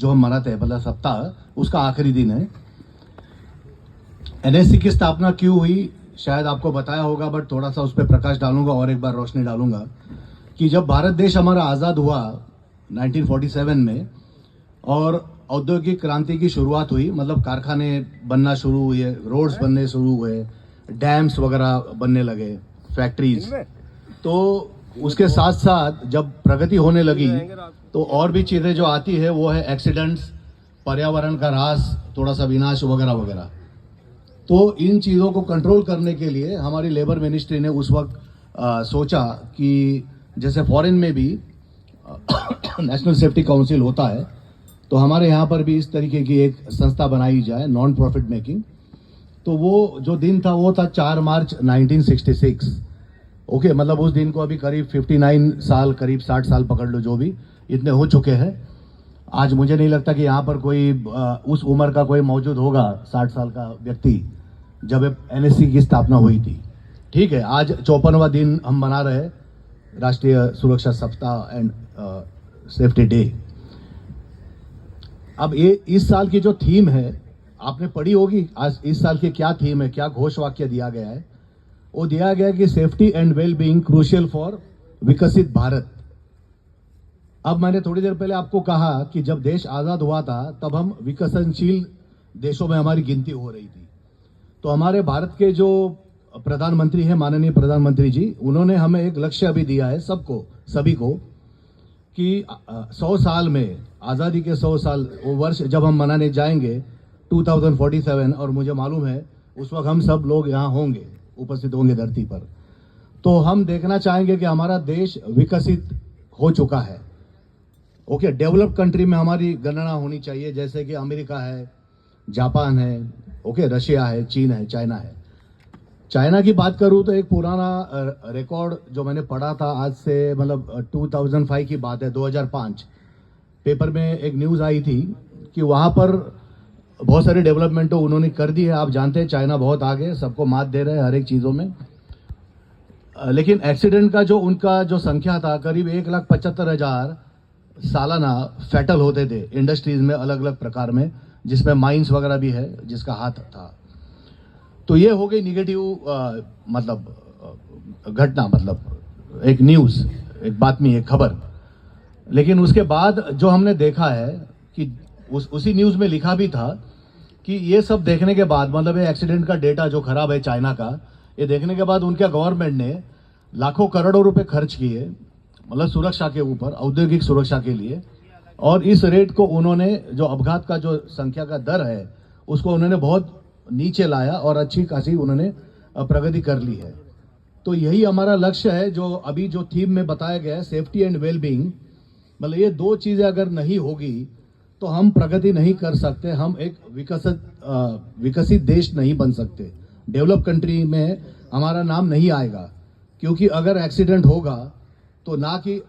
जो हम मनाते हैं मतलब सप्ताह, उसका आखिरी दिन है। एनएससी की स्थापना क्यों हुई शायद आपको बताया होगा, बट थोड़ा सा उस पर प्रकाश डालूंगा और एक बार रोशनी डालूंगा कि जब भारत देश हमारा आज़ाद हुआ 1947 में और औद्योगिक क्रांति की शुरुआत हुई, मतलब कारखाने बनना शुरू हुए, रोड्स बनने शुरू हुए, डैम्स वगैरह बनने लगे, फैक्ट्रीज, तो उसके साथ साथ जब प्रगति होने लगी तो और भी चीज़ें जो आती है वो है एक्सीडेंट्स, पर्यावरण का ह्रास, थोड़ा सा विनाश वगैरह वगैरह। तो इन चीज़ों को कंट्रोल करने के लिए हमारी लेबर मिनिस्ट्री ने उस वक्त सोचा कि जैसे फॉरेन में भी नेशनल सेफ्टी काउंसिल होता है, तो हमारे यहाँ पर भी इस तरीके की एक संस्था बनाई जाए, नॉन प्रॉफिट मेकिंग। तो वो जो दिन था वो था 4 मार्च 1966। ओके, मतलब उस दिन को अभी करीब 59 साल, करीब 60 साल पकड़ लो, जो भी इतने हो चुके हैं। आज मुझे नहीं लगता कि यहाँ पर कोई उस उम्र का कोई मौजूद होगा 60 साल का व्यक्ति जब एनएससी की स्थापना हुई थी। ठीक है, आज 54वां दिन हम मना रहे हैं, राष्ट्रीय सुरक्षा सप्ताह एंड सेफ्टी डे। अब ये इस साल की जो थीम है आपने पढ़ी होगी, आज इस साल की क्या थीम है, क्या घोष वाक्य दिया गया है। वो दिया गया कि safety and well being crucial for विकसित भारत। अब मैंने थोड़ी देर पहले आपको कहा कि जब देश आजाद हुआ था तब हम विकसनशील देशों में हमारी गिनती हो रही थी। तो हमारे भारत के जो प्रधानमंत्री हैं, माननीय प्रधानमंत्री जी, उन्होंने हमें एक लक्ष्य अभी दिया है सबको, सभी को, कि 100 साल में, आज़ादी के 100 साल, वो वर्ष जब हम मनाने जाएंगे 2047, और मुझे मालूम है उस वक्त हम सब लोग यहाँ होंगे, उपस्थित होंगे धरती पर, तो हम देखना चाहेंगे कि हमारा देश विकसित हो चुका है। ओके, डेवलप्ड कंट्री में हमारी गणना होनी चाहिए, जैसे कि अमेरिका है, जापान है, ओके, रशिया है, चीन है, चाइना है। चाइना की बात करूं तो एक पुराना रिकॉर्ड जो मैंने पढ़ा था, आज से मतलब 2005 की बात है, 2005 पेपर में एक न्यूज़ आई थी कि वहाँ पर बहुत सारे डेवलपमेंट तो उन्होंने कर दी है। आप जानते हैं चाइना बहुत आगे, सबको मात दे रहे हैं हर एक चीज़ों में। लेकिन एक्सीडेंट का जो उनका जो संख्या था, करीब 1,75,000 सालाना फैटल होते थे इंडस्ट्रीज में, अलग अलग प्रकार में, जिसमें माइंस वगैरह भी है जिसका हाथ था। तो ये हो गई निगेटिव मतलब घटना, मतलब एक न्यूज़, एक बातमी, एक खबर। लेकिन उसके बाद जो हमने देखा है कि उसी न्यूज़ में लिखा भी था कि ये सब देखने के बाद, मतलब ये एक्सीडेंट का डेटा जो खराब है चाइना का, ये देखने के बाद उनके गवर्नमेंट ने लाखों करोड़ों रुपए खर्च किए, मतलब सुरक्षा के ऊपर, औद्योगिक सुरक्षा के लिए। और इस रेट को उन्होंने, जो अपघात का जो संख्या का दर है, उसको उन्होंने बहुत नीचे लाया और अच्छी खासी उन्होंने प्रगति कर ली है। तो यही हमारा लक्ष्य है जो अभी जो थीम में बताया गया है, सेफ्टी एंड वेल बीइंग। मतलब ये दो चीज़ें अगर नहीं होगी तो हम प्रगति नहीं कर सकते, हम एक विकसित देश नहीं बन सकते, डेवलप कंट्री में हमारा नाम नहीं आएगा। क्योंकि अगर एक्सीडेंट होगा तो ना कि